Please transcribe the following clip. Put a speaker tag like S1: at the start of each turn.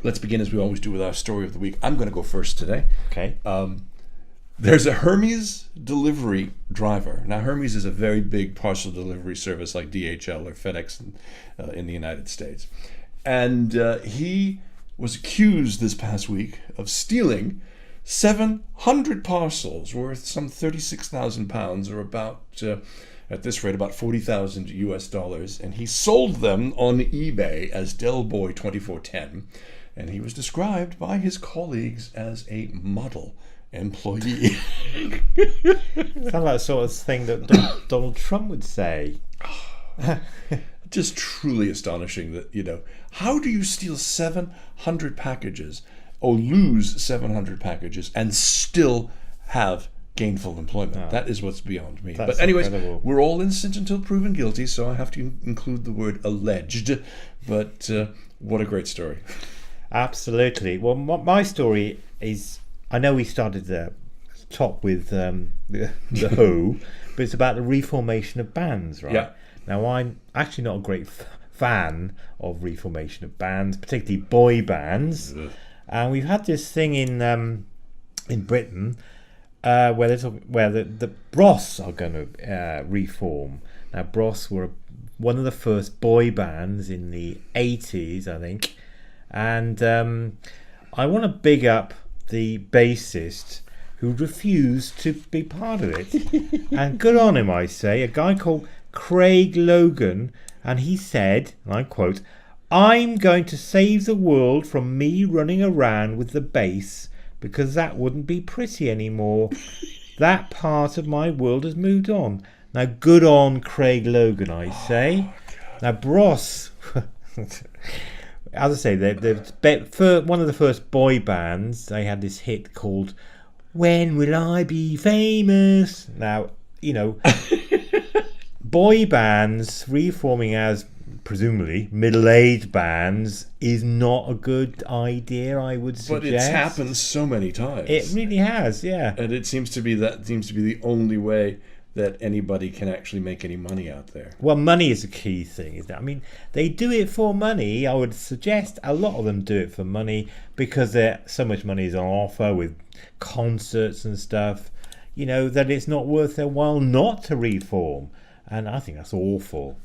S1: let's begin as we always do with our story of the week. I'm going to go first today.
S2: Okay.
S1: There's a Hermes delivery driver. Now, Hermes is a very big parcel delivery service like DHL or FedEx in the United States. And he was accused this past week of stealing 700 parcels worth some £36,000, or about, at this rate, about $40,000 US. And he sold them on eBay as Delboy2410. And he was described by his colleagues as a model employee.
S2: Sounds like the sort of thing that Donald Trump would say.
S1: Just truly astonishing that, how do you steal 700 packages or lose 700 packages and still have gainful employment?
S2: Oh,
S1: that is what's beyond me.
S2: That's
S1: But anyways,
S2: incredible.
S1: we're all innocent until proven guilty, so I have to include the word alleged. But what a great story.
S2: Absolutely. Well, my story is, I know we started the top with the Who, but it's about the reformation of bands, right?
S1: Yeah.
S2: Now, I'm actually not a great fan of reformation of bands, particularly boy bands.
S1: Ugh.
S2: And we've had this thing in Britain where the Bros are going to reform. Now, Bros were one of the first boy bands in the 80s, I think. And I want to big up the bassist who refused to be part of it. And good on him, I say. A guy called Craig Logan. And he said, and I quote, "I'm going to save the world from me running around with the bass because that wouldn't be pretty anymore. That part of my world has moved on." Now, good on Craig Logan, I say. Now, Bros, as I say, they're one of the first boy bands. They had this hit called "When Will I Be Famous?" Now, boy bands reforming as presumably middle-aged bands is not a good idea, I would suggest.
S1: But it's happened so many times.
S2: It really has, yeah.
S1: And it seems to be the only way that anybody can actually make any money out there.
S2: Well, money is a key thing, isn't it? I mean, they do it for money. I would suggest a lot of them do it for money because so much money is on offer with concerts and stuff, that it's not worth their while not to reform. And I think that's awful.